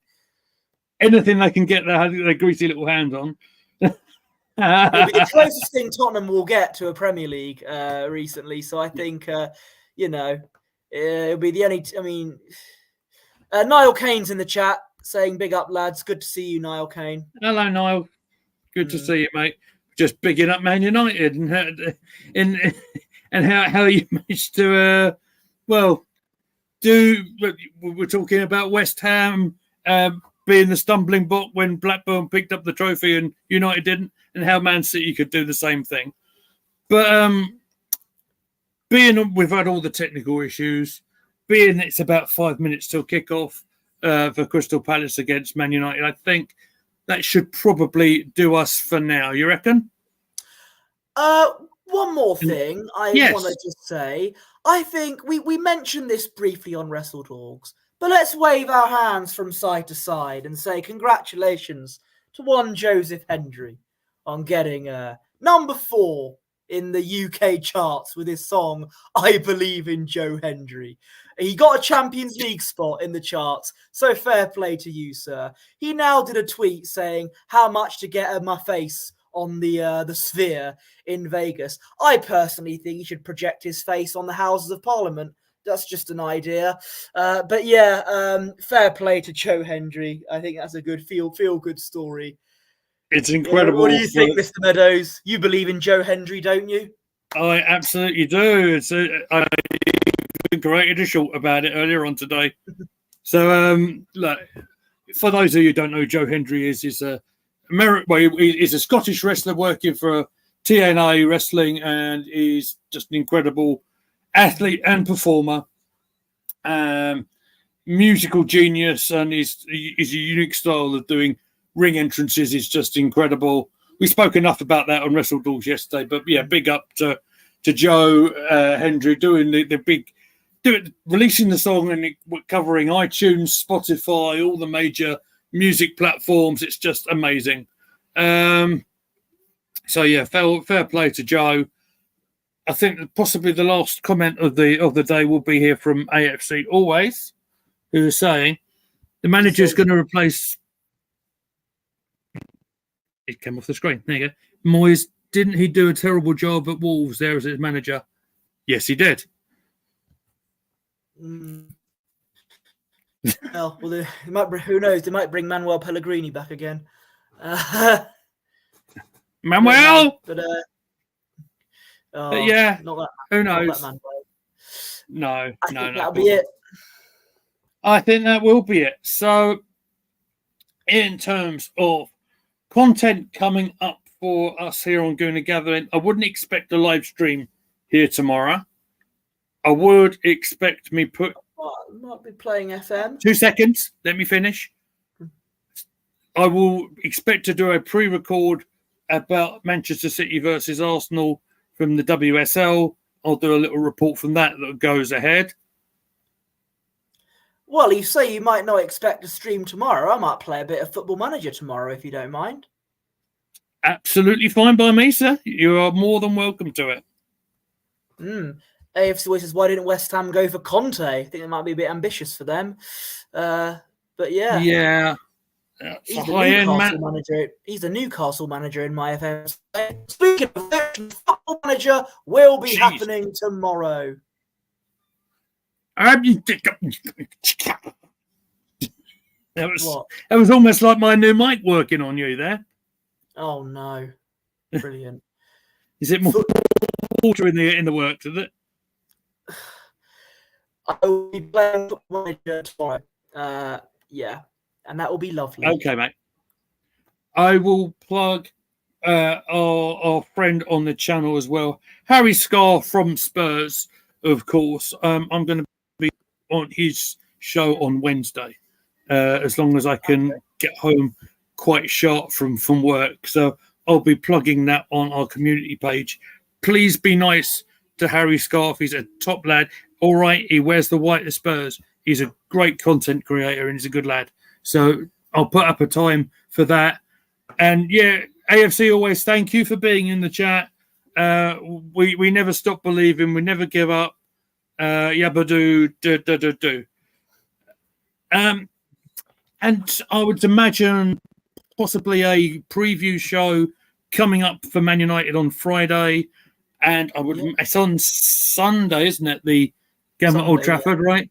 Anything they can get their greasy little hand on. It'll be the closest thing Tottenham will get to a Premier League recently. So I think, it'll be the only... Niall Kane's in the chat saying, big up, lads. Good to see you, Niall Kane. Hello, Niall. Good to see you, mate. Just bigging up Man United and how you managed to, we're talking about West Ham being the stumbling block when Blackburn picked up the trophy and United didn't, and how Man City could do the same thing. But being we've had all the technical issues, being it's about 5 minutes till kickoff for Crystal Palace against Man United, I think that should probably do us for now. You reckon? One more thing I want to just say. I think we mentioned this briefly on Wrestle Dogs, but let's wave our hands from side to side and say congratulations to one Joseph Hendry on getting number 4 in the UK charts with his song I Believe in Joe Hendry. He got a Champions League spot in the charts, so fair play to you, sir. He now did a tweet saying how much to get my face on the Sphere in Vegas. I personally think he should project his face on the Houses of Parliament. That's just an idea. But yeah, fair play to Joe Hendry. I think that's a good feel good story. It's incredible. What do you think, Mr. Meadows? You believe in Joe Hendry, don't you? I absolutely do. I created a short about it earlier on today. So, look, for those of you who don't know who Joe Hendry is, he's a Scottish wrestler working for TNA Wrestling, and he's just an incredible athlete and performer, musical genius, and he's a unique style of doing ring entrances is just incredible. We spoke enough about that on Wrestle Dogs yesterday, but yeah, big up to Joe Hendry doing releasing the song and covering iTunes, Spotify, all the major music platforms. It's just amazing. So yeah, fair play to Joe. I think possibly the last comment of the day will be here from AFC Always, who is saying the manager is going to replace. It came off the screen. There you go. Moyes, didn't he do a terrible job at Wolves there as his manager? Yes, he did. Well, who knows? They might bring Manuel Pellegrini back again. Manuel, but yeah, not that. Who knows? No, That'll be it. I think that will be it. So, in terms of content coming up for us here on Gooner Gathering, I wouldn't expect a live stream here tomorrow. I would expect me might be playing FM. 2 seconds. Let me finish. I will expect to do a pre-record about Manchester City versus Arsenal from the WSL. I'll do a little report from that goes ahead. Well, you say you might not expect a stream tomorrow. I might play a bit of Football Manager tomorrow if you don't mind. Absolutely fine by me, sir. You are more than welcome to it. AFC says, why didn't West Ham go for Conte? I think it might be a bit ambitious for them. But yeah. Yeah. He's the Newcastle manager. He's the Newcastle manager in my FM. Speaking of that, Football Manager will be happening tomorrow. That was almost like my new mic working on you there. Oh no! Brilliant. Is it more water in the works? Is it? I will be playing Football Manager tomorrow. Yeah, and that will be lovely. Okay, mate. I will plug our friend on the channel as well, Harry Scar from Spurs, of course. I'm going to be on his show on Wednesday, as long as I can get home quite sharp from work. So I'll be plugging that on our community page. Please be nice to Harry Scarf. He's a top lad. All right, he wears the white of Spurs. He's a great content creator and he's a good lad. So I'll put up a time for that. And yeah, AFC always thank you for being in the chat. We never stop believing. We never give up. Yabba do. And I would imagine possibly a preview show coming up for Man United on Friday. And it's on Sunday, isn't it? The game at Old Trafford, right?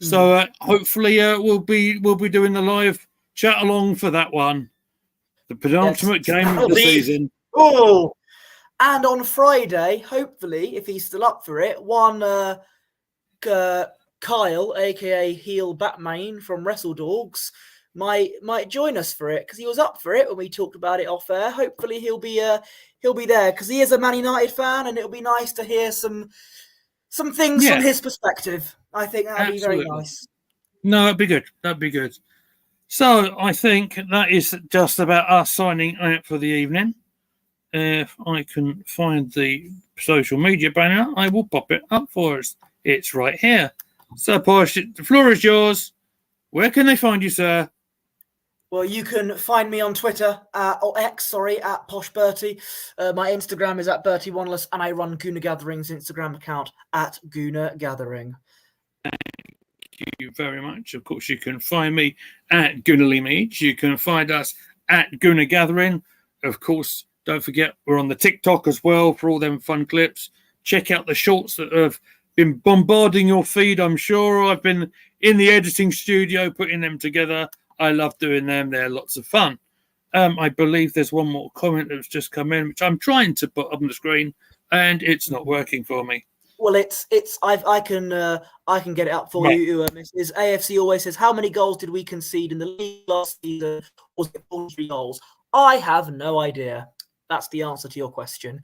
So hopefully we'll be doing the live chat along for that one. The penultimate game of the season. Oh, and on Friday, hopefully, if he's still up for it, Kyle, aka Heel Batman from Wrestle Dogs, might join us for it because he was up for it when we talked about it off air. Hopefully, he'll be there because he is a Man United fan, and it'll be nice to hear some things from his perspective. I think that'd be very nice. No, that'd be good. So I think that is just about us signing out for the evening. If I can find the social media banner, I will pop it up for us. It's right here. So, Posh, the floor is yours. Where can they find you, sir? Well, you can find me on Twitter, or X, at Posh Bertie. My Instagram is at Bertie Wanless, and I run Gooner Gathering's Instagram account at Gooner Gathering. Thank you very much. Of course, you can find me at Goonerly Mead. You can find us at Gooner Gathering. Of course, don't forget, we're on the TikTok as well for all them fun clips. Check out the shorts that have been bombarding your feed, I'm sure. I've been in the editing studio putting them together. I love doing them. They're lots of fun. I believe there's one more comment that's just come in, which I'm trying to put on the screen, and it's not working for me. Well, I can get it up for you. Mrs. AFC always says, how many goals did we concede in the league last season? Was it 43 goals? I have no idea. That's the answer to your question.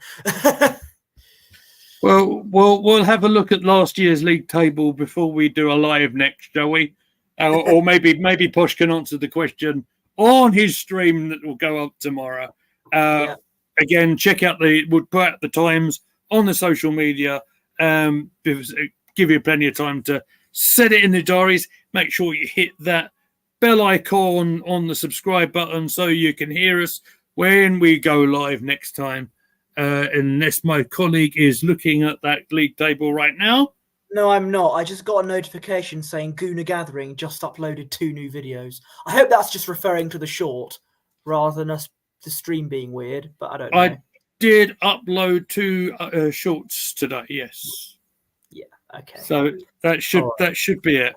Well, we'll have a look at last year's league table before we do a live next, shall we? Or maybe Posh can answer the question on his stream that will go up tomorrow. Again, check out we'll put out the times on the social media. Give you plenty of time to set it in the diaries. Make sure you hit that bell icon on the subscribe button so you can hear us when we go live next time. Unless my colleague is looking at that league table right now. No, I'm not. I just got a notification saying Gooner Gathering just uploaded 2 new videos. I hope that's just referring to the short rather than the stream being weird, but I don't know. I did upload 2 shorts today, yes. Yeah, okay. So that should be it.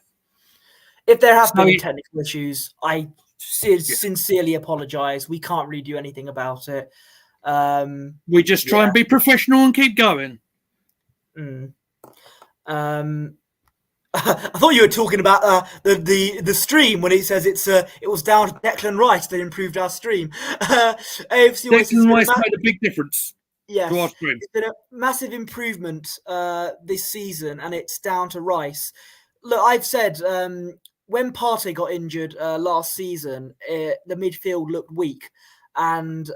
If there have been technical issues, I sincerely apologise. We can't really do anything about it. We just try and be professional and keep going. I thought you were talking about the stream when it says it was down to Declan Rice that improved our stream. AFC Declan Rice made a big difference. Yes, to our stream. It's been a massive improvement this season, and it's down to Rice. Look, I've said when Partey got injured last season, the midfield looked weak, and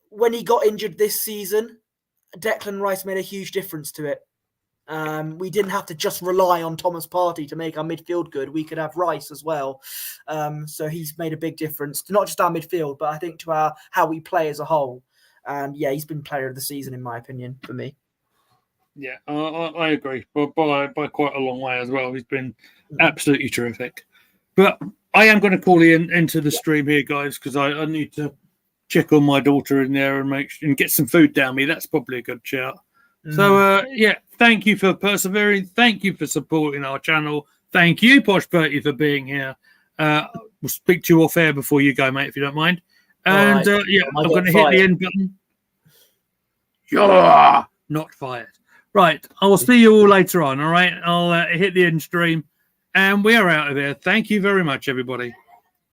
when he got injured this season, Declan Rice made a huge difference to it. We didn't have to just rely on Thomas Partey to make our midfield good. We could have Rice as well. So he's made a big difference to not just our midfield, but I think to how we play as a whole. And yeah, he's been player of the season, in my opinion, for me. Yeah, I agree. But by quite a long way as well. He's been absolutely terrific. But I am going to call you into the stream here, guys, because I need to check on my daughter in there and get some food down me. That's probably a good shout. So, thank you for persevering. Thank you for supporting our channel. Thank you, Posh Bertie, for being here. We'll speak to you off air before you go, mate, if you don't mind. And right. yeah, I'm going to hit the end button. Yeah, not fired. Right, I'll see you all later on. All right, I'll hit the end stream, and we are out of here. Thank you very much, everybody.